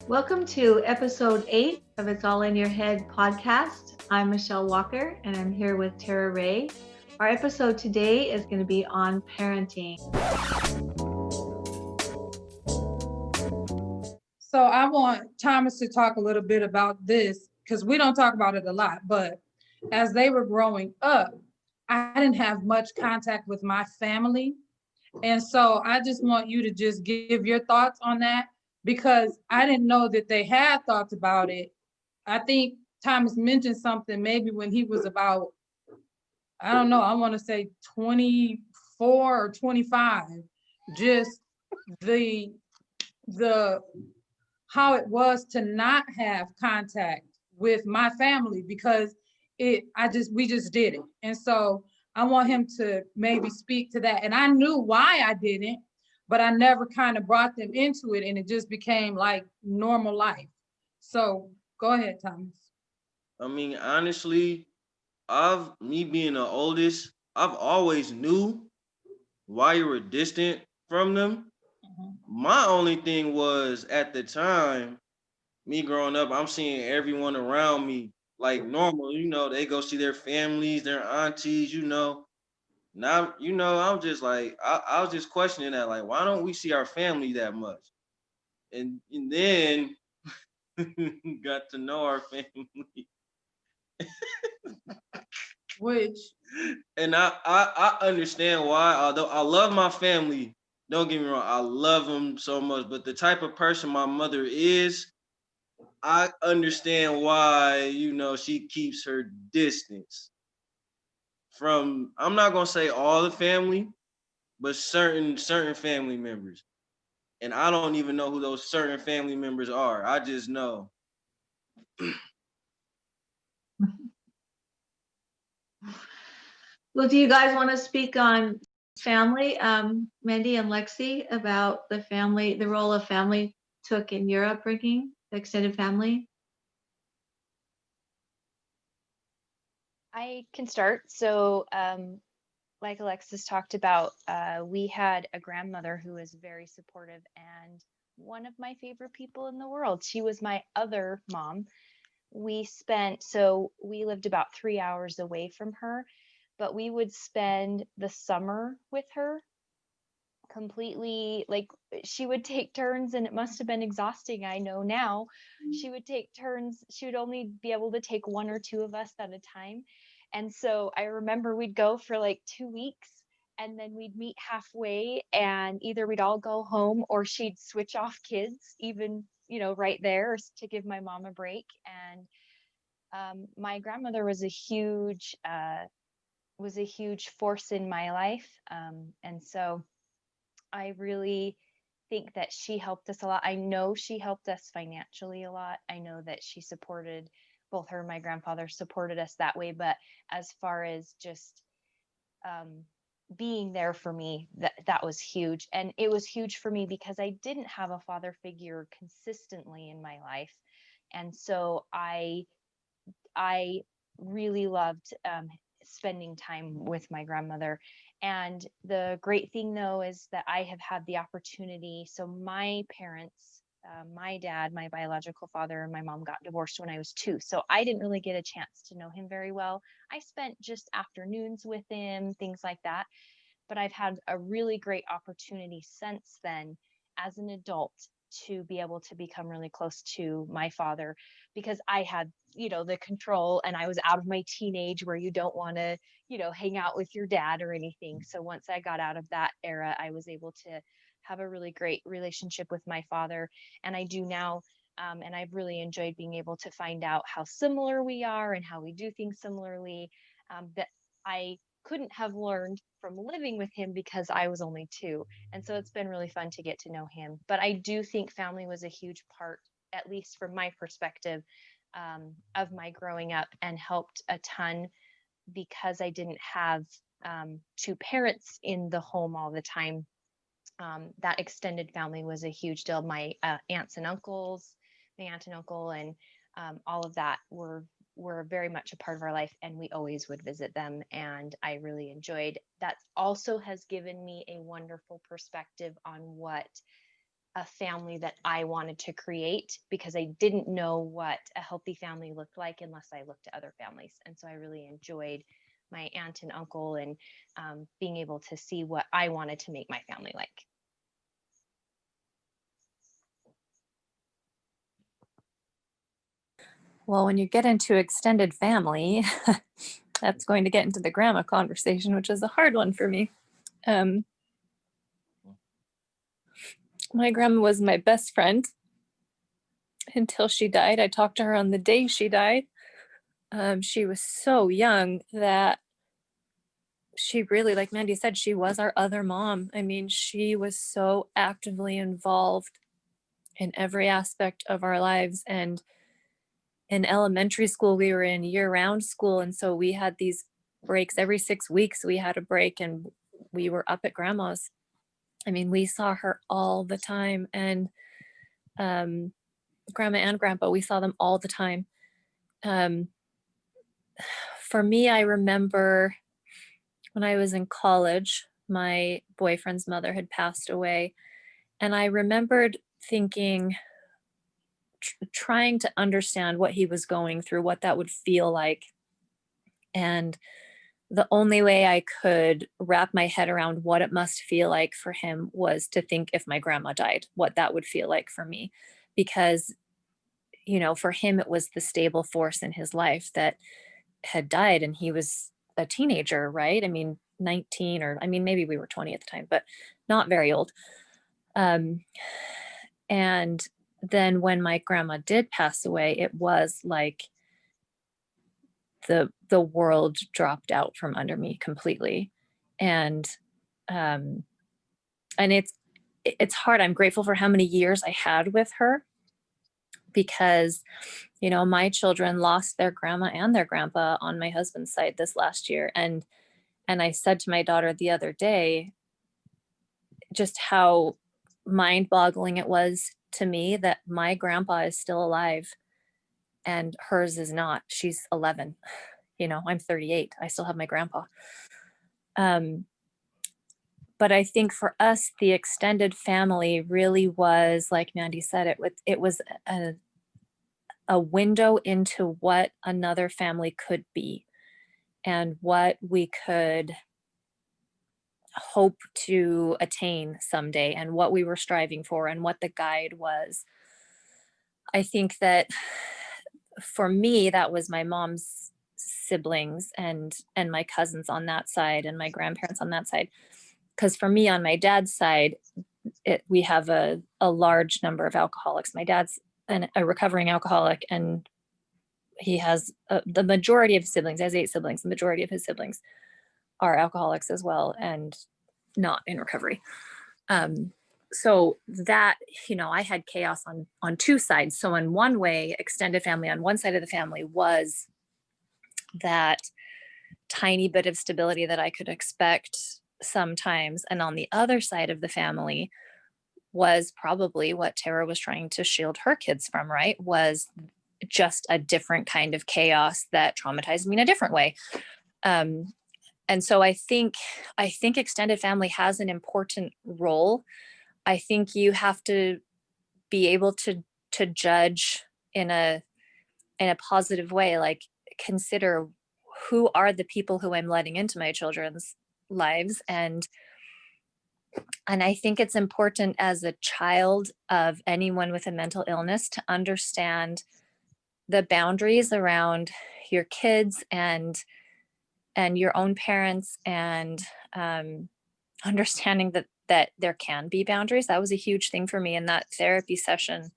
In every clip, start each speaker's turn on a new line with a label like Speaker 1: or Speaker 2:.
Speaker 1: Welcome to episode 8 of It's All in Your Head podcast. I'm Michelle Walker and I'm here with Tara Ray. Our episode today is going to be on parenting.
Speaker 2: So I want Thomas to talk a little bit about this because we don't talk about it a lot, but as they were growing up, I didn't have much contact with my family. And so I just want you to just give your thoughts on that because I didn't know that they had thoughts about it. I think Thomas mentioned something maybe when he was about, I don't know, I want to say 24 or 25. Just the the how it was to not have contact with my family because we just did it. And so I want him to maybe speak to that. And I knew why I didn't, but I never kind of brought them into it, and it just became like normal life. So go ahead, Thomas.
Speaker 3: I mean, honestly, me being the oldest, I've always knew why you were distant from them. My only thing was at the time, me growing up, I'm seeing everyone around me like normal, they go see their families, their aunties, Now, I'm just like, I was just questioning that, like, why don't we see our family that much? And then got to know our family.
Speaker 2: Which
Speaker 3: And I understand why, although I love my family, don't get me wrong, I love them so much, but the type of person my mother is, I understand why, she keeps her distance from, I'm not gonna say all the family, but certain family members. And I don't even know who those certain family members are. I just know.
Speaker 1: Well, do you guys want to speak on family, Mandy and Lexi, about the role of family took in your upbringing, the extended family?
Speaker 4: I can start. So, like Alexis talked about, we had a grandmother who was very supportive and one of my favorite people in the world. She was my other mom. We lived about 3 hours away from her, but we would spend the summer with her completely. Like, she would take turns, and it must have been exhausting. I know now. She would take turns. She would only be able to take one or two of us at a time. And so I remember we'd go for like 2 weeks, and then we'd meet halfway, and either we'd all go home or she'd switch off kids, even, right there, to give my mom a break. And my grandmother was a huge force in my life. And so I really think that she helped us a lot. I know she helped us financially a lot. I know that she supported, both her and my grandfather supported us that way. But as far as just being there for me, that was huge. And it was huge for me because I didn't have a father figure consistently in my life. And so I really loved spending time with my grandmother. And the great thing, though, is that I have had the opportunity. So my parents, my dad, my biological father, and my mom got divorced when I was 2. So I didn't really get a chance to know him very well. I spent just afternoons with him, things like that. But I've had a really great opportunity since then as an adult to be able to become really close to my father, because I had, the control, and I was out of my teenage where you don't want to, hang out with your dad or anything. So once I got out of that era, I was able to have a really great relationship with my father. And I do now. And I've really enjoyed being able to find out how similar we are and how we do things similarly, that I couldn't have learned from living with him because I was only 2. And so it's been really fun to get to know him. But I do think family was a huge part, at least from my perspective, of my growing up, and helped a ton because I didn't have 2 parents in the home all the time. That extended family was a huge deal. My aunts and uncles, my aunt and uncle, and all of that were very much a part of our life, and we always would visit them, and I really enjoyed that. Also has given me a wonderful perspective on what a family that I wanted to create, because I didn't know what a healthy family looked like unless I looked at other families. And so I really enjoyed my aunt and uncle, and being able to see what I wanted to make my family like.
Speaker 5: Well, when you get into extended family, that's going to get into the grandma conversation, which is a hard one for me. My grandma was my best friend until she died. I talked to her on the day she died. She was so young that she really, like Mandy said, she was our other mom. I mean, she was so actively involved in every aspect of our lives. And in elementary school, we were in year-round school. And so we had these breaks every 6 weeks. We had a break and we were up at grandma's. I mean, we saw her all the time. And grandma and grandpa, we saw them all the time. For me, I remember when I was in college, my boyfriend's mother had passed away. And I remembered thinking, trying to understand what he was going through, what that would feel like. And the only way I could wrap my head around what it must feel like for him was to think, if my grandma died, what that would feel like for me. Because, you know, for him, it was the stable force in his life that had died, and he was a teenager, right? I mean, 19, or I mean, maybe we were 20 at the time, but not very old. And then when my grandma did pass away, it was like the world dropped out from under me completely. And it's hard. I'm grateful for how many years I had with her, because, you know, my children lost their grandma and their grandpa on my husband's side this last year. And I said to my daughter the other day, just how mind-boggling it was to me that my grandpa is still alive and hers is not. She's 11. You know, I'm 38. I still have my grandpa. But I think for us, the extended family really was, like Mandy said, it was a window into what another family could be and what we could hope to attain someday, and what we were striving for and what the guide was. I think that for me, that was my mom's siblings and my cousins on that side and my grandparents on that side. Because for me, on my dad's side, we have a large number of alcoholics. My dad's a recovering alcoholic, and he has the majority of his siblings. He has 8 siblings. The majority of his siblings are alcoholics as well, and not in recovery. So that, you know, I had chaos on 2 sides. So in one way, extended family on one side of the family was that tiny bit of stability that I could expect sometimes. And on the other side of the family was probably what Tarra was trying to shield her kids from, right? Was just a different kind of chaos that traumatized me in a different way. And so I think extended family has an important role. I think you have to be able to judge in a positive way, like consider who are the people who I'm letting into my children's lives. And I think it's important as a child of anyone with a mental illness to understand the boundaries around your kids and your own parents, and understanding that there can be boundaries. That was a huge thing for me in that therapy session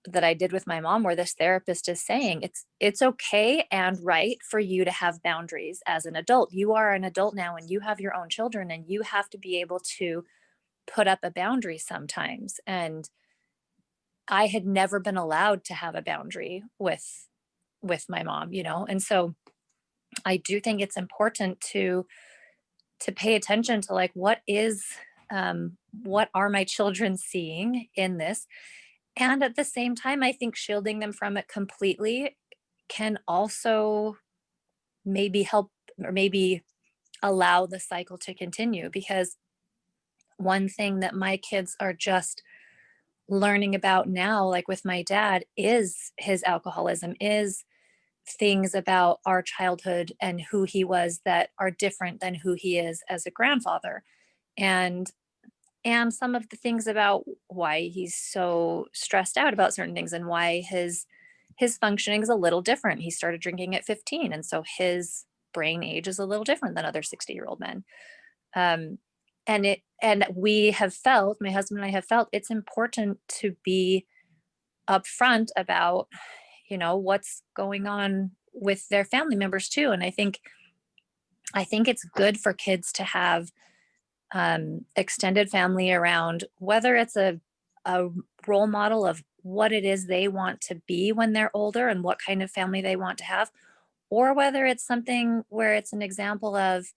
Speaker 5: that I did with my mom, where this therapist is saying it's okay and right for you to have boundaries as an adult. You are an adult now and you have your own children, and you have to be able to put up a boundary sometimes. And I had never been allowed to have a boundary with my mom, you know? And so I do think it's important to pay attention to, like, what are my children seeing in this? And at the same time, I think shielding them from it completely can also maybe help, or maybe allow the cycle to continue. Because one thing that my kids are just learning about now, like with my dad, is his alcoholism, is things about our childhood and who he was that are different than who he is as a grandfather. And some of the things about why he's so stressed out about certain things and why his functioning is a little different. He started drinking at 15, and so his brain age is a little different than other 60-year-old men. And we have felt, my husband and I have felt, it's important to be upfront about, you know, what's going on with their family members too. And I think it's good for kids to have extended family around, whether it's a role model of what it is they want to be when they're older and what kind of family they want to have, or whether it's something where it's an example of,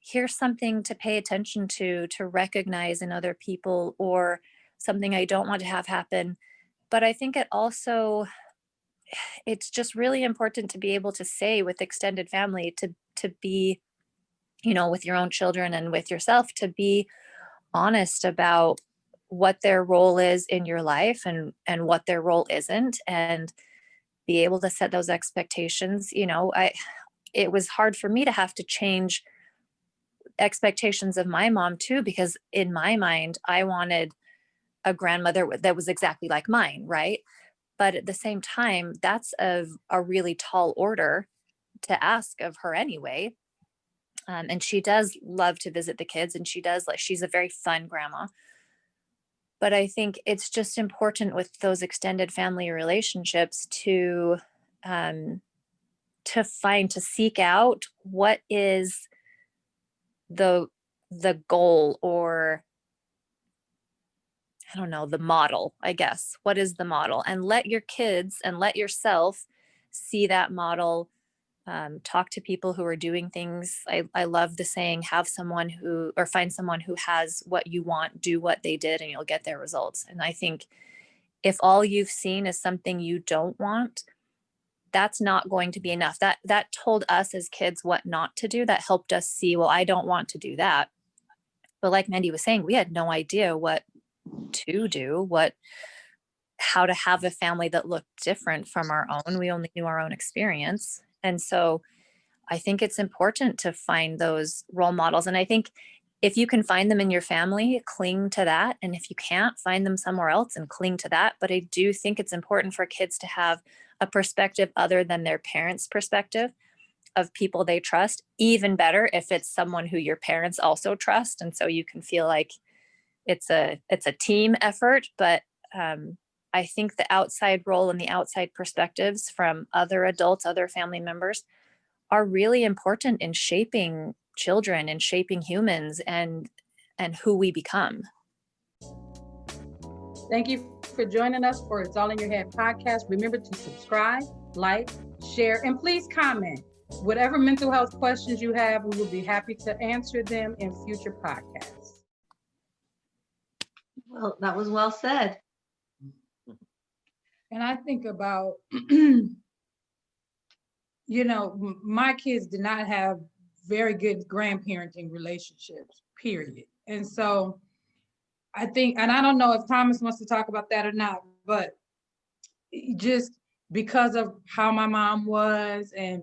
Speaker 5: here's something to pay attention to recognize in other people, or something I don't want to have happen. But I think it's just really important to be able to say with extended family, to be, you know, with your own children and with yourself, to be honest about what their role is in your life and what their role isn't, and be able to set those expectations. You know, it was hard for me to have to change expectations of my mom too, because in my mind, I wanted a grandmother that was exactly like mine, right? But at the same time, that's a really tall order to ask of her anyway. And she does love to visit the kids, and she's a very fun grandma. But I think it's just important with those extended family relationships to seek out what is the goal, or I don't know, the model, I guess. What is the model? And let your kids and let yourself see that model. Talk to people who are doing things. I love the saying, find someone who has what you want, do what they did, and you'll get their results. And I think if all you've seen is something you don't want, that's not going to be enough. That told us as kids what not to do. That helped us see, well, I don't want to do that. But like Mandy was saying, we had no idea what to do, how to have a family that looked different from our own. We only knew our own experience. And so I think it's important to find those role models. And I think if you can find them in your family, cling to that. And if you can't, find them somewhere else and cling to that. But I do think it's important for kids to have a perspective other than their parents' perspective, of people they trust. Even better if it's someone who your parents also trust. And so you can feel like it's a team effort. But I think the outside role and the outside perspectives from other adults, other family members, are really important in shaping children and shaping humans and who we become.
Speaker 2: Thank you for joining us for It's All in Your Head podcast. Remember to subscribe, like, share, and please comment. Whatever mental health questions you have, we will be happy to answer them in future podcasts.
Speaker 1: Well, that was well said.
Speaker 2: And I think about, you know, my kids did not have very good grandparenting relationships, period. And so I think, and I don't know if Thomas wants to talk about that or not, but just because of how my mom was and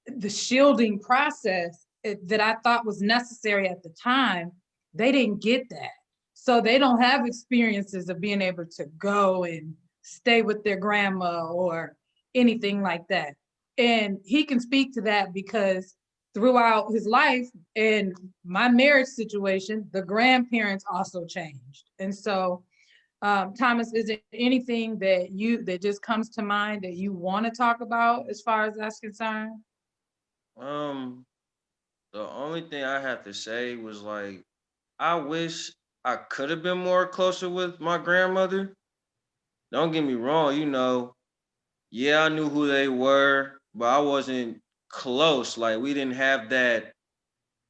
Speaker 2: the shielding process that I thought was necessary at the time, they didn't get that. So they don't have experiences of being able to go and stay with their grandma or anything like that. And he can speak to that because throughout his life and my marriage situation, the grandparents also changed. And so, Thomas, is there anything that just comes to mind that you want to talk about as far as that's concerned?
Speaker 3: The only thing I have to say was, like, I wish I could have been more closer with my grandmother. Don't get me wrong, you know, yeah, I knew who they were, but I wasn't close. Like, we didn't have that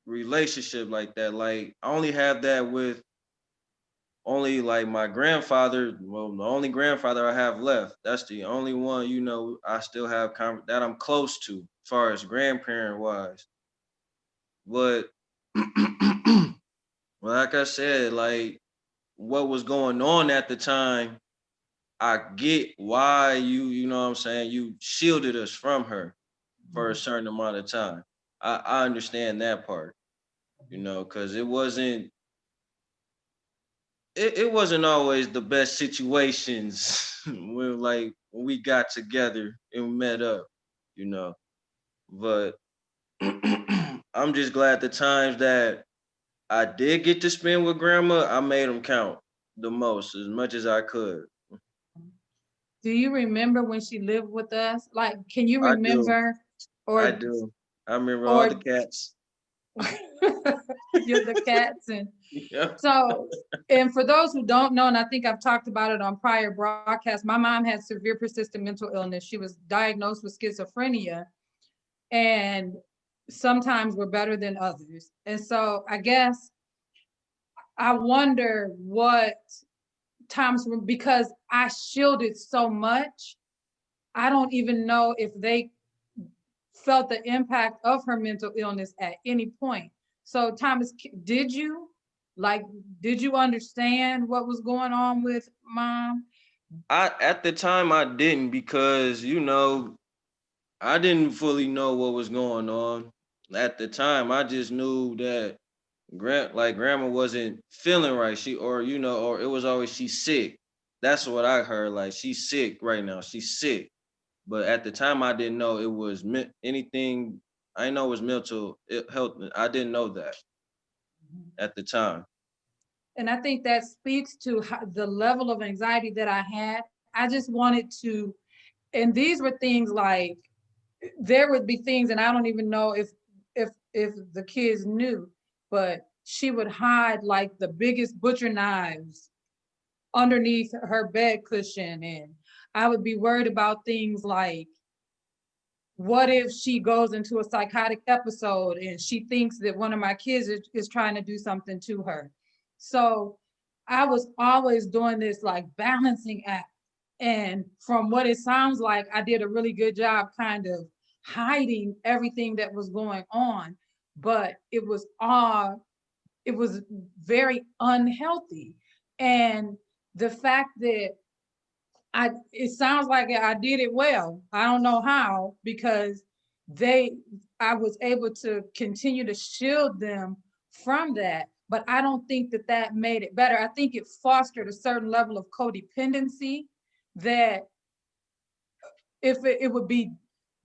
Speaker 3: relationship like that. Like, I only have that with only like my grandfather. Well, the only grandfather I have left. That's the only one, you know, I still have that I'm close to as far as grandparent wise. But like I said, like, what was going on at the time, I get why you know what I'm saying, you shielded us from her for a certain amount of time. I understand that part, you know, because it wasn't always the best situations when we got together and met up, you know. But I'm just glad the times that I did get to spend with grandma, I made them count the most, as much as I could.
Speaker 2: Do you remember when she lived with us? Like, can you
Speaker 3: I do.
Speaker 2: remember,
Speaker 3: I
Speaker 2: or
Speaker 3: do. I remember all
Speaker 2: or
Speaker 3: the cats.
Speaker 2: you're the cats? And
Speaker 3: Yeah.
Speaker 2: so, and for those who don't know, and I think I've talked about it on prior broadcasts, my mom had severe persistent mental illness. She was diagnosed with schizophrenia, and sometimes were better than others. And so I guess I wonder what times, because I shielded so much, I don't even know if they felt the impact of her mental illness at any point. So Thomas, like, did you understand what was going on with mom?
Speaker 3: At the time I didn't, because you know I didn't fully know what was going on. At the time I just knew that grandma wasn't feeling right. Or it was always she's sick. That's what I heard. Like, she's sick right now. She's sick. But at the time, I didn't know it was anything. I know it was mental health. I didn't know that at the time.
Speaker 2: And I think that speaks to the level of anxiety that I had. I just wanted to, and these were things like, there would be things, and I don't even know if the kids knew, but she would hide like the biggest butcher knives underneath her bed cushion. And I would be worried about things like, what if she goes into a psychotic episode and she thinks that one of my kids is trying to do something to her? So I was always doing this like balancing act. And from what it sounds like, I did a really good job kind of hiding everything that was going on. But it was very unhealthy. And the fact that it sounds like I did it well. I don't know how, because I was able to continue to shield them from that, but I don't think that made it better. I think it fostered a certain level of codependency that if it would be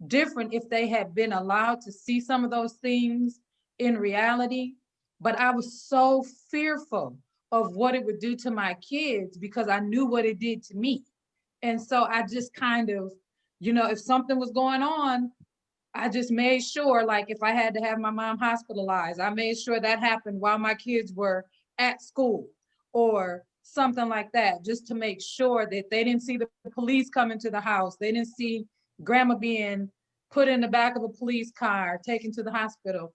Speaker 2: different if they had been allowed to see some of those things in reality. But I was so fearful of what it would do to my kids because I knew what it did to me. And so I just kind of, if something was going on, I just made sure, like if I had to have my mom hospitalized, I made sure that happened while my kids were at school or something like that, just to make sure that they didn't see the police coming to the house. They didn't see grandma being put in the back of a police car, taken to the hospital,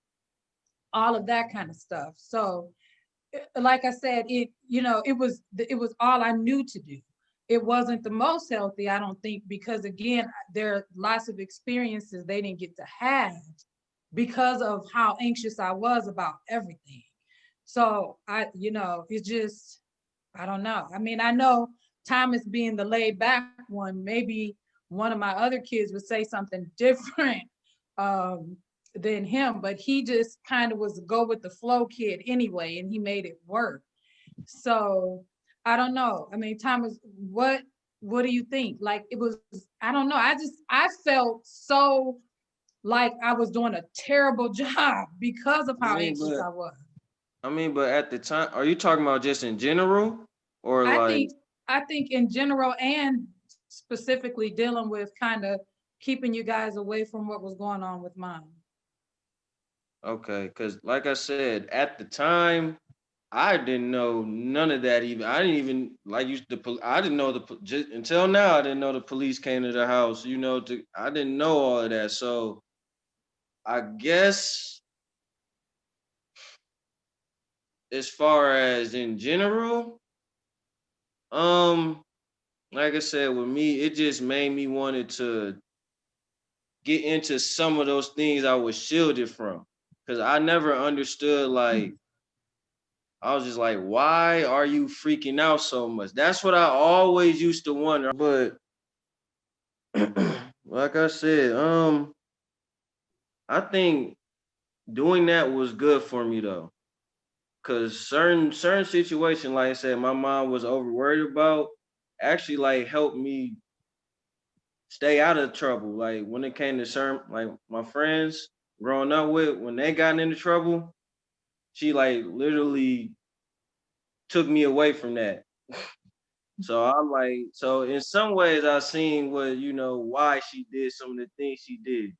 Speaker 2: all of that kind of stuff. So like I said, it was all I knew to do. It wasn't the most healthy, I don't think, because again, there are lots of experiences they didn't get to have because of how anxious I was about everything. So it's just, I don't know. I mean, I know Thomas being the laid back one, maybe one of my other kids would say something different than him, but he just kind of was a go with the flow kid anyway, and he made it work. So I don't know. I mean, Thomas, what do you think? Like, it was, I don't know. I felt so like I was doing a terrible job because of
Speaker 3: I
Speaker 2: how
Speaker 3: mean,
Speaker 2: anxious
Speaker 3: but
Speaker 2: I was.
Speaker 3: but at the time, are you talking about just in general, or
Speaker 2: I
Speaker 3: like?
Speaker 2: think I think in general and specifically dealing with kind of keeping you guys away from what was going on with mom.
Speaker 3: Okay, because like I said, at the time, I didn't know none of that. Even I didn't even like you. I didn't know just until now. I didn't know the police came to the house. I didn't know all of that. So I guess as far as in general, um, like I said, with me, it just made me wanted to get into some of those things I was shielded from, because I never understood like I was just like, why are you freaking out so much? That's what I always used to wonder. But like I said, I think doing that was good for me though. Cause certain situation, like I said, my mom was over worried about, actually like helped me stay out of trouble. Like when it came to certain, like my friends growing up with, when they got into trouble, she like literally took me away from that. So I'm like, so in some ways I seen what, why she did some of the things she did.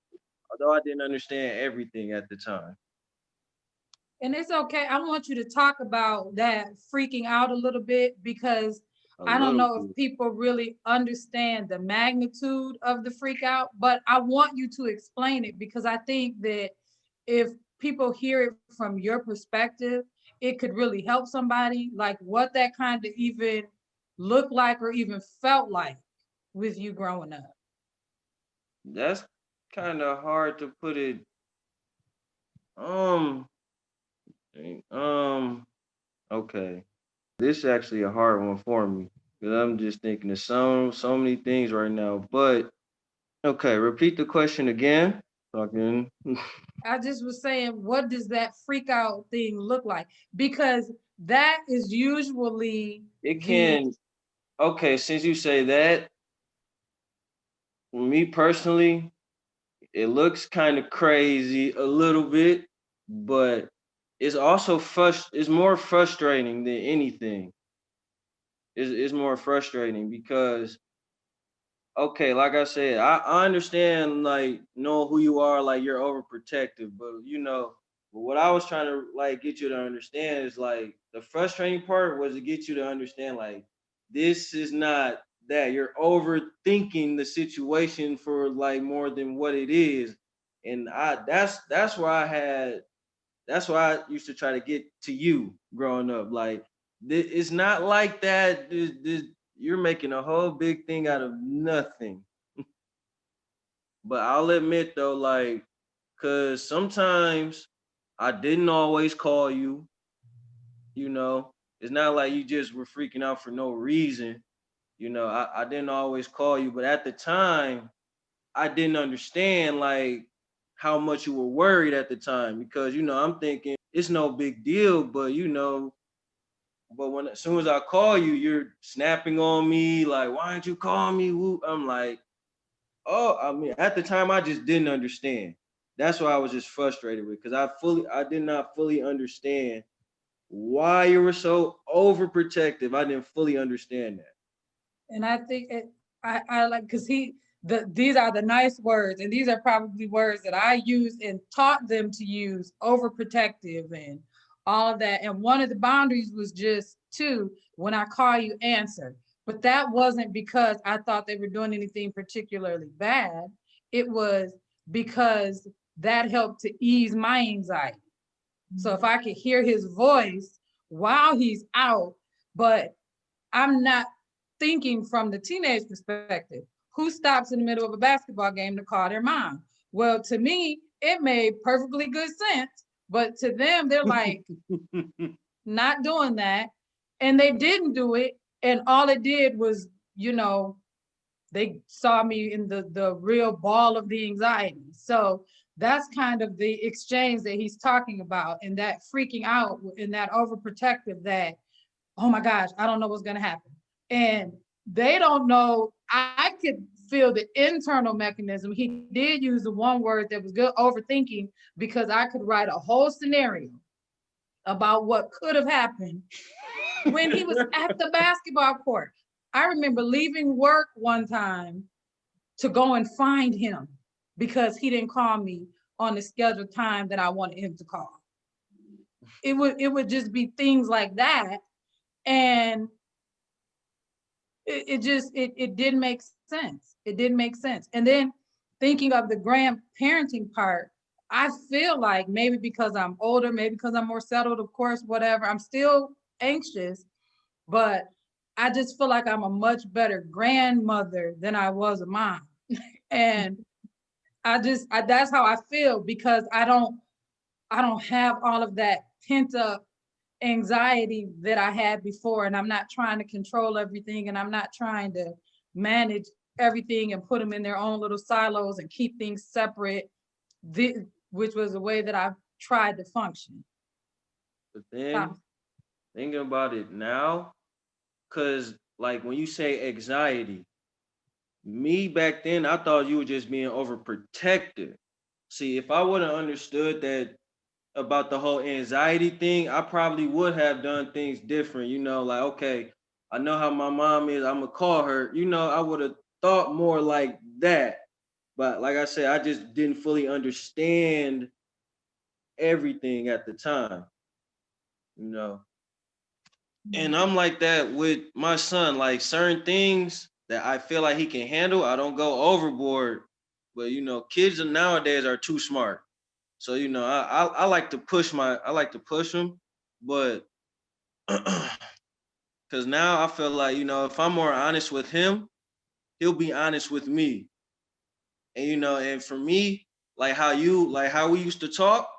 Speaker 3: Although I didn't understand everything at the time.
Speaker 2: And it's okay. I want you to talk about that freaking out a little bit, because
Speaker 3: A
Speaker 2: I don't
Speaker 3: little
Speaker 2: know
Speaker 3: bit.
Speaker 2: if people really understand the magnitude of the freak out, but I want you to explain it, because I think that if people hear it from your perspective, it could really help somebody, like what that kind of even looked like or even felt like with you growing up.
Speaker 3: That's kind of hard to put it. Um, um, okay. This is actually a hard one for me because I'm just thinking of so many things right now. But okay, repeat the question again. Talking.
Speaker 2: I just was saying, what does that freak out thing look like? Because that is usually
Speaker 3: It
Speaker 2: the,
Speaker 3: can. Okay, since you say that, me personally, it looks kind of crazy a little bit, but it's also it's more frustrating than anything. It's more frustrating because okay, like I said, I understand like know who you are, like you're overprotective, but but what I was trying to like get you to understand is like the frustrating part was to get you to understand like this is not that you're overthinking the situation for like more than what it is. And that's why that's why I used to try to get to you growing up. Like it's not like that. You're making a whole big thing out of nothing. But I'll admit though, like, cause sometimes I didn't always call you. You know, it's not like you just were freaking out for no reason. I didn't always call you, but at the time, I didn't understand like how much you were worried at the time because I'm thinking it's no big deal, but but when as soon as I call you, you're snapping on me like, why didn't you call me? Woo. I'm like, oh, I mean, at the time I just didn't understand. That's why I was just frustrated with because I did not fully understand why you were so overprotective. I didn't fully understand that.
Speaker 2: and I think I like, because these are the nice words, and these are probably words that I used and taught them to use, overprotective and all of that. And one of the boundaries was just two, when I call you, answer. But that wasn't because I thought they were doing anything particularly bad. It was because that helped to ease my anxiety. So if I could hear his voice while he's out, but I'm not thinking from the teenage perspective. Who stops in the middle of a basketball game to call their mom? Well, to me, it made perfectly good sense. But to them, they're like, not doing that. And they didn't do it. And all it did was, they saw me in the real ball of the anxiety. So that's kind of the exchange that he's talking about, and that freaking out and that overprotective, that, oh my gosh, I don't know what's going to happen. And they don't know. I could feel the internal mechanism. He did use the one word that was good, overthinking, because I could write a whole scenario about what could have happened when he was at the basketball court. I remember leaving work one time to go and find him because he didn't call me on the scheduled time that I wanted him to call. It would just be things like that. And it didn't make sense. It didn't make sense. And then thinking of the grandparenting part, I feel like maybe because I'm older, maybe because I'm more settled, of course, whatever, I'm still anxious, but I just feel like I'm a much better grandmother than I was a mom. And that's how I feel, because I don't have all of that pent up anxiety that I had before, and I'm not trying to control everything, and I'm not trying to manage everything and put them in their own little silos and keep things separate, which was the way that I've tried to function.
Speaker 3: But then thinking about it now, cause like when you say anxiety, me back then I thought you were just being overprotective. See, if I would have understood that about the whole anxiety thing, I probably would have done things different. You know, like, okay, I know how my mom is, I'm gonna call her. You know, I would have thought more like that. But like I said, I just didn't fully understand everything at the time, you know. And I'm like that with my son, like certain things that I feel like he can handle, I don't go overboard. But you know, kids nowadays are too smart. So you know, I like to push them, but because now I feel like, you know, if I'm more honest with him, he'll be honest with me. And you know, and for me, like how we used to talk,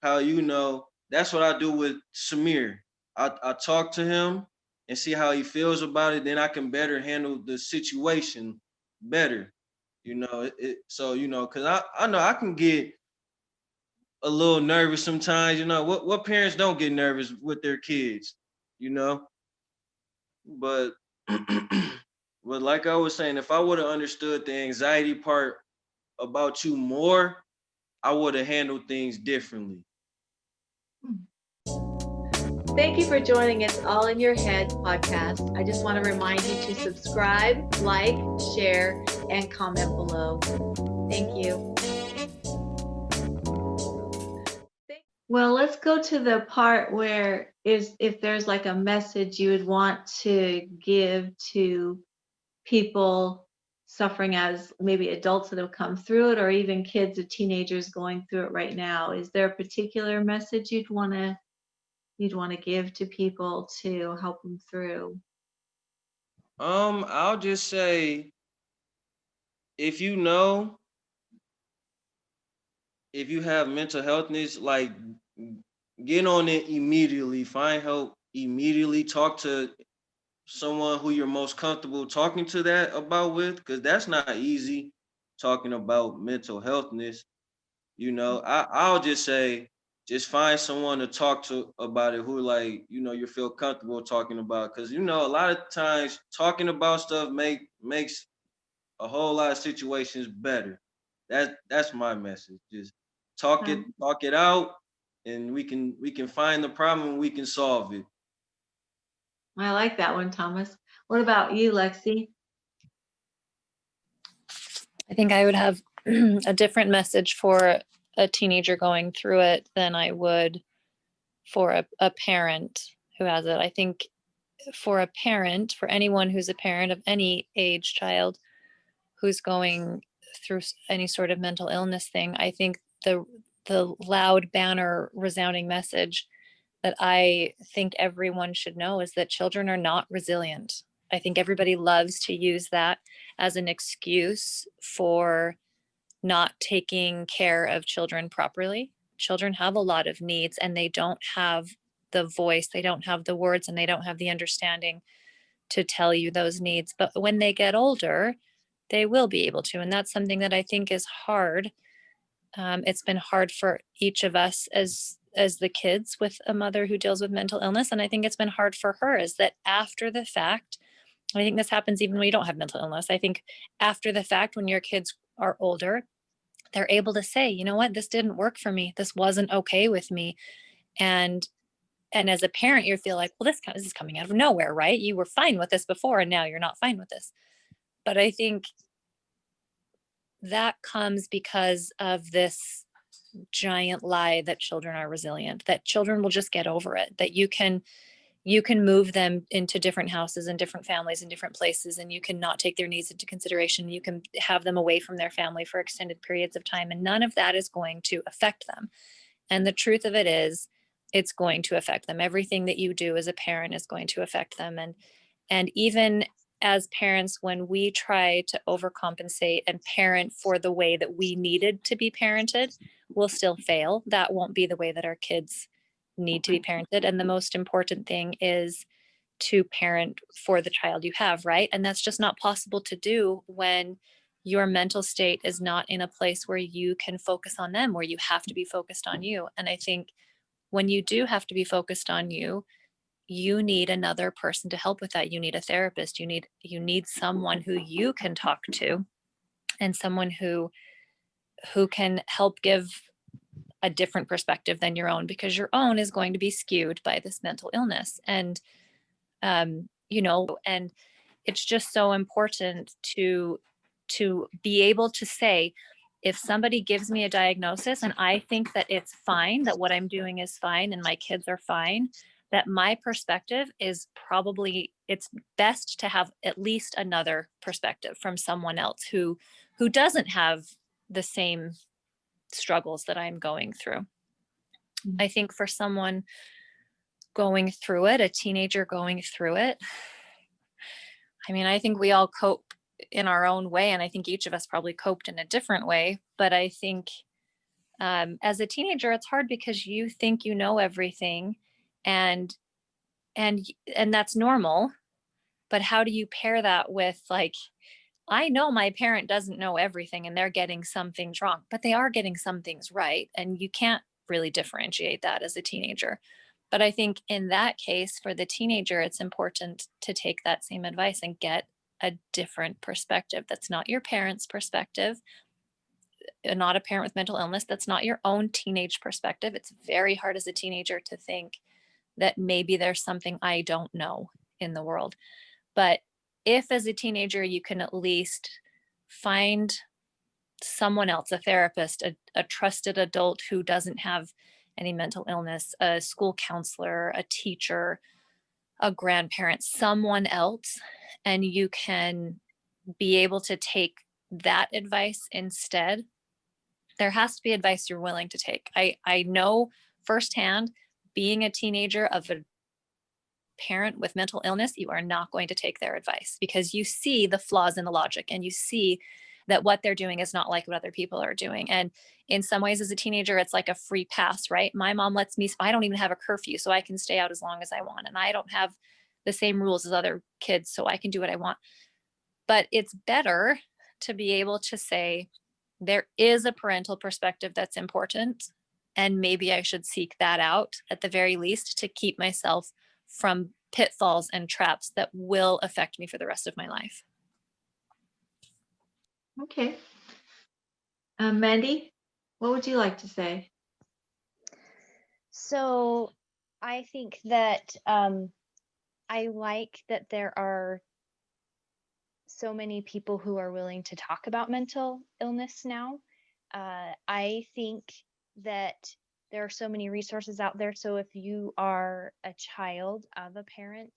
Speaker 3: how you know, that's what I do with Samir. I talk to him and see how he feels about it. Then I can better handle the situation better. You know, so you know, cause I know I can get a little nervous sometimes. You know, what parents don't get nervous with their kids, you know? But but like I was saying, if I would have understood the anxiety part about you more, I would have handled things differently.
Speaker 1: Thank you for joining It's All in Your Head podcast. I just want to remind you to subscribe, like, share, and comment below. Thank you. Well, let's go to the part where if there's like a message you would want to give to people suffering as maybe adults that have come through it, or even kids or teenagers going through it right now. Is there a particular message you'd want to give to people to help them through?
Speaker 3: I'll just say if you know if you have mental health needs, like get on it immediately. Find help immediately. Talk to someone who you're most comfortable talking to that about with, because that's not easy talking about mental healthness. You know, I'll just say just find someone to talk to about it who like, you know, you feel comfortable talking about. Cause you know, a lot of times talking about stuff makes a whole lot of situations better. That's my message. Just talk it out, and we can find the problem and we can solve it.
Speaker 1: I like that one, Thomas. What about you, Lexi?
Speaker 5: I think I would have a different message for a teenager going through it than I would for a parent who has it. I think for a parent, for anyone who's a parent of any age child who's going through any sort of mental illness thing, I think the loud banner resounding message that I think everyone should know is that children are not resilient. I think everybody loves to use that as an excuse for not taking care of children properly. Children have a lot of needs and they don't have the voice, they don't have the words, and they don't have the understanding to tell you those needs. But when they get older, they will be able to. And that's something that I think is hard. It's been hard for each of us as the kids with a mother who deals with mental illness. And I think it's been hard for her is that after the fact, I think this happens even when you don't have mental illness. I think after the fact, when your kids are older, they're able to say, you know what, this didn't work for me. This wasn't okay with me. And as a parent, you feel like, well, this is coming out of nowhere, right? You were fine with this before, and now you're not fine with this. But I think that comes because of this giant lie that children are resilient, that children will just get over it, that you can move them into different houses and different families and different places, and you can not take their needs into consideration. You can have them away from their family for extended periods of time, and none of that is going to affect them. And the truth of it is, it's going to affect them. Everything that you do as a parent is going to affect them. And even as parents, when we try to overcompensate and parent for the way that we needed to be parented, we'll still fail. That won't be the way that our kids need to be parented. And the most important thing is to parent for the child you have, right? And that's just not possible to do when your mental state is not in a place where you can focus on them, where you have to be focused on you. And I think when you do have to be focused on you, you need another person to help with that. You need a therapist. You need someone who you can talk to, and someone who can help give a different perspective than your own, because your own is going to be skewed by this mental illness. And and it's just so important to be able to say, if somebody gives me a diagnosis and I think that it's fine, that what I'm doing is fine and my kids are fine, that my perspective is probably, it's best to have at least another perspective from someone else who doesn't have the same struggles that I'm going through. I think for someone going through it, a teenager going through it, I mean, I think we all cope in our own way, and I think each of us probably coped in a different way. But I think as a teenager, it's hard because you think you know everything, and that's normal. But how do you pair that with, like, I know my parent doesn't know everything and they're getting some things wrong, but they are getting some things right, and you can't really differentiate that as a teenager. But I think in that case, for the teenager, it's important to take that same advice and get a different perspective. That's not your parents' perspective, not a parent with mental illness. That's not your own teenage perspective. It's very hard as a teenager to think that maybe there's something I don't know in the world. But if as a teenager, you can at least find someone else, a therapist, a trusted adult who doesn't have any mental illness, a school counselor, a teacher, a grandparent, someone else, and you can be able to take that advice instead. There has to be advice you're willing to take. I know firsthand, being a teenager of a parent with mental illness, you are not going to take their advice because you see the flaws in the logic, and you see that what they're doing is not like what other people are doing. And in some ways, as a teenager, it's like a free pass, right? My mom lets me, I don't even have a curfew, so I can stay out as long as I want. And I don't have the same rules as other kids, so I can do what I want. But it's better to be able to say, there is a parental perspective that's important, and maybe I should seek that out at the very least to keep myself from pitfalls and traps that will affect me for the rest of my life.
Speaker 1: Okay. Mandy, what would you like to say?
Speaker 4: So I think that I like that there are so many people who are willing to talk about mental illness now. I think that there are so many resources out there. So if you are a child of a parent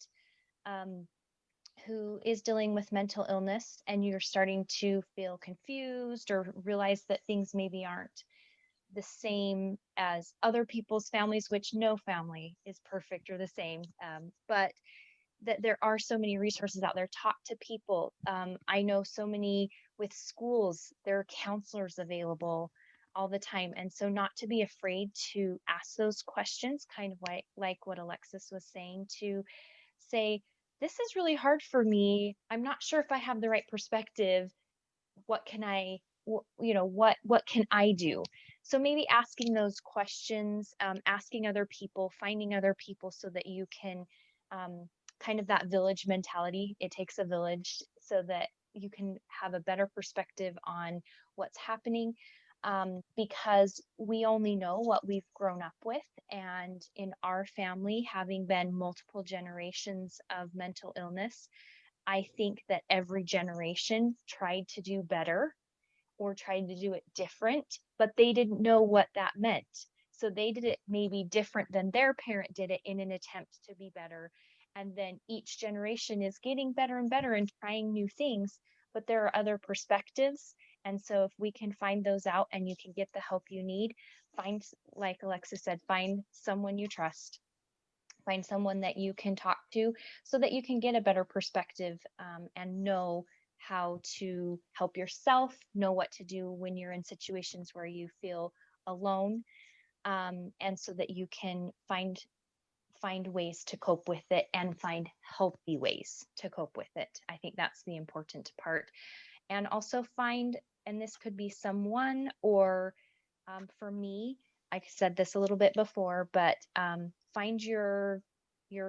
Speaker 4: who is dealing with mental illness and you're starting to feel confused or realize that things maybe aren't the same as other people's families, which no family is perfect or the same, but that there are so many resources out there. Talk to people. I know so many with schools, there are counselors available all the time. And so not to be afraid to ask those questions, kind of like what Alexis was saying, to say, this is really hard for me. I'm not sure if I have the right perspective. What can I, what can I do? So maybe asking those questions, asking other people, finding other people so that you can kind of that village mentality. It takes a village so that you can have a better perspective on what's happening, because we only know what we've grown up with. And in our family, having been multiple generations of mental illness, I think that every generation tried to do better or tried to do it different, but they didn't know what that meant. So they did it maybe different than their parent did it in an attempt to be better. And then each generation is getting better and better and trying new things, but there are other perspectives. And so if we can find those out and you can get the help you need, find, like Alexis said, find someone you trust, find someone that you can talk to so that you can get a better perspective, and know how to help yourself, know what to do when you're in situations where you feel alone. and so that you can find ways to cope with it and find healthy ways to cope with it. I think that's the important part. And also find, and this could be someone, or for me, I said this a little bit before, but find your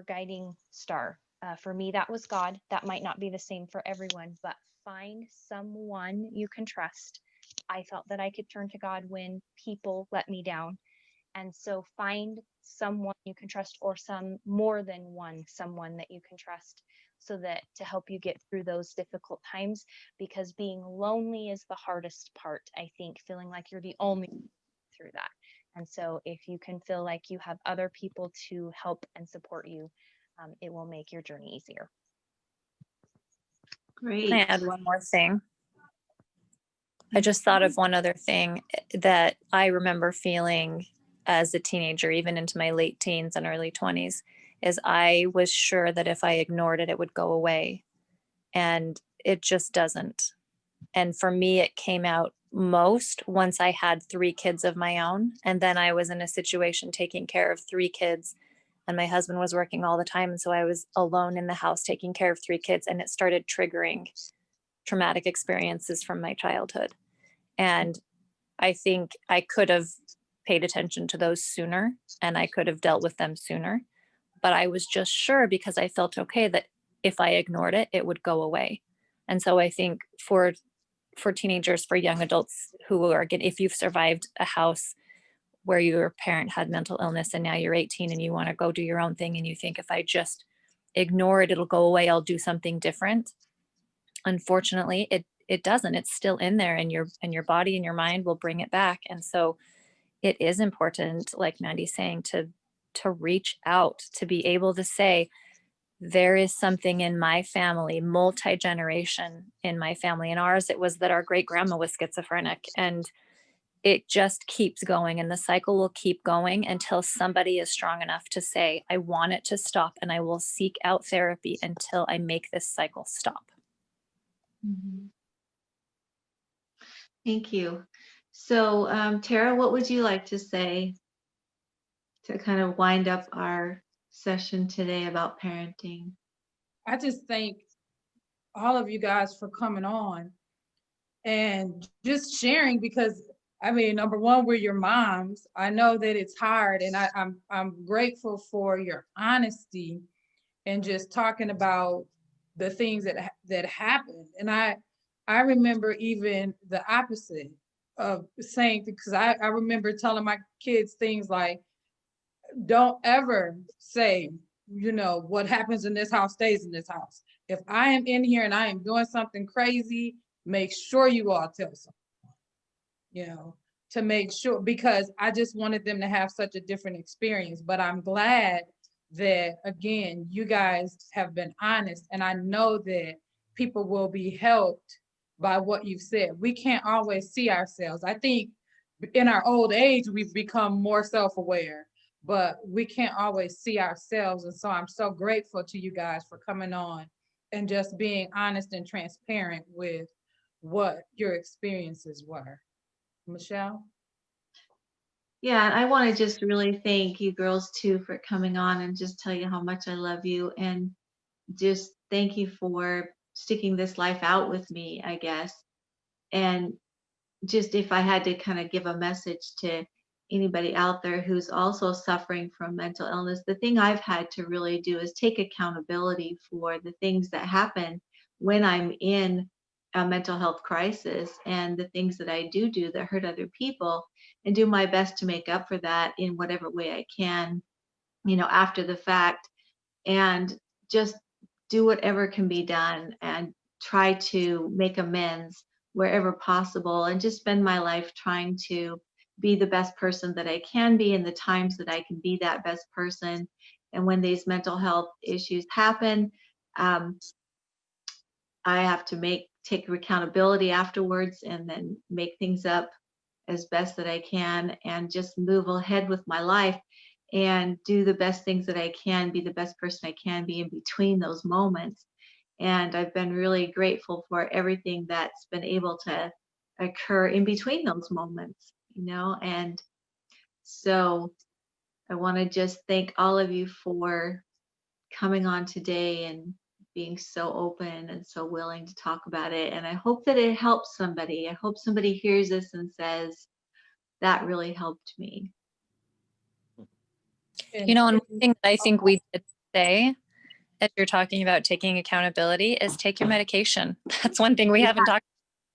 Speaker 4: guiding star. For me, that was God. That might not be the same for everyone, but find someone you can trust. I felt that I could turn to God when people let me down. And so find someone you can trust, or some more than one someone that you can trust, so that to help you get through those difficult times, because being lonely is the hardest part, I think, feeling like you're the only through that. And so if you can feel like you have other people to help and support you, it will make your journey easier.
Speaker 1: Great.
Speaker 5: Can I add one more thing? I just thought of one other thing that I remember feeling as a teenager, even into my late teens and early 20s, is I was sure that if I ignored it, it would go away. And it just doesn't. And for me, it came out most once I had 3 kids of my own. And then I was in a situation taking care of 3 kids, and my husband was working all the time. And so I was alone in the house taking care of 3 kids, and it started triggering traumatic experiences from my childhood. And I think I could have paid attention to those sooner, and I could have dealt with them sooner. But I was just sure, because I felt okay, that if I ignored it, it would go away. And so I think for teenagers, for young adults who are getting, if you've survived a house where your parent had mental illness and now you're 18 and you want to go do your own thing, and you think, if I just ignore it, it'll go away, I'll do something different. Unfortunately, it doesn't. It's still in there, and your body and your mind will bring it back. And so it is important, like Mandy's saying, to reach out, to be able to say, there is something in my family, multi-generation in my family. In ours, it was that our great grandma was schizophrenic, and it just keeps going, and the cycle will keep going until somebody is strong enough to say, I want it to stop, and I will seek out therapy until I make this cycle stop.
Speaker 1: Mhm. Thank you. So, Tara, what would you like to say to kind of wind up our session today about parenting?
Speaker 2: I just thank all of you guys for coming on and just sharing, because I mean, number one, we're your moms. I know that it's hard, and I'm grateful for your honesty and just talking about the things that happened. And I remember even the opposite of saying, because I remember telling my kids things like, don't ever say, what happens in this house stays in this house. If I am in here and I am doing something crazy, make sure you all tell someone, to make sure, because I just wanted them to have such a different experience. But I'm glad that, again, you guys have been honest, and I know that people will be helped by what you've said. We can't always see ourselves. I think in our old age, we've become more self-aware, but we can't always see ourselves. And so I'm so grateful to you guys for coming on and just being honest and transparent with what your experiences were. Mishele?
Speaker 1: Yeah, and I want to just really thank you girls too for coming on, and just tell you how much I love you, and just thank you for sticking this life out with me, I guess. And just, if I had to kind of give a message to anybody out there who's also suffering from mental illness, the thing I've had to really do is take accountability for the things that happen when I'm in a mental health crisis, and the things that I do that hurt other people, and do my best to make up for that in whatever way I can, after the fact, and just do whatever can be done, and try to make amends wherever possible, and just spend my life trying to be the best person that I can be in the times that I can be that best person. And when these mental health issues happen, I have to take accountability afterwards, and then make things up as best that I can, and just move ahead with my life and do the best things that I can, be the best person I can be in between those moments. And I've been really grateful for everything that's been able to occur in between those moments, and So I want to just thank all of you for coming on today and being so open and so willing to talk about it. And I hope that it helps somebody. I hope somebody hears this and says, that really helped me.
Speaker 5: You know, and one thing that I think we did say, as you're talking about taking accountability, is take your medication. That's one thing we haven't talked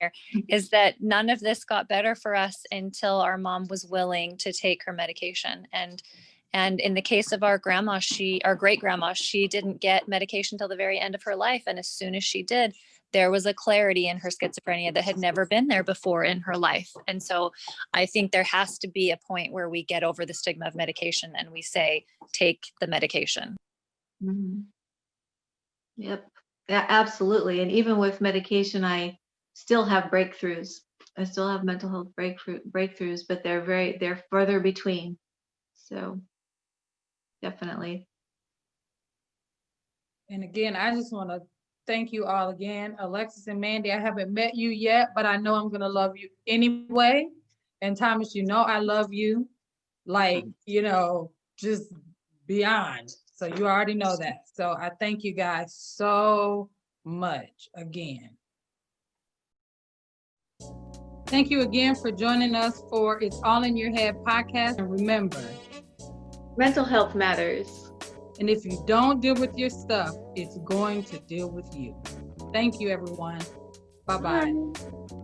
Speaker 5: about here, is that none of this got better for us until our mom was willing to take her medication. And in the case of our grandma, our great grandma, she didn't get medication till the very end of her life. And as soon as she did, there was a clarity in her schizophrenia that had never been there before in her life. And so I think there has to be a point where we get over the stigma of medication and we say, take the medication.
Speaker 1: Mm-hmm. Yep. Yeah, absolutely. And even with medication, I still have breakthroughs. I still have mental health breakthroughs, but they're further between. So definitely.
Speaker 2: And again, I just want to thank you all again. Alexis and Mandy, I haven't met you yet, but I know I'm going to love you anyway. And Thomas, you know I love you, like, you know, just beyond. So you already know that. So I thank you guys so much again. Thank you again for joining us for It's All in Your Head podcast. And remember,
Speaker 1: mental health matters.
Speaker 2: And if you don't deal with your stuff, it's going to deal with you. Thank you, everyone. Bye-bye.
Speaker 1: Bye.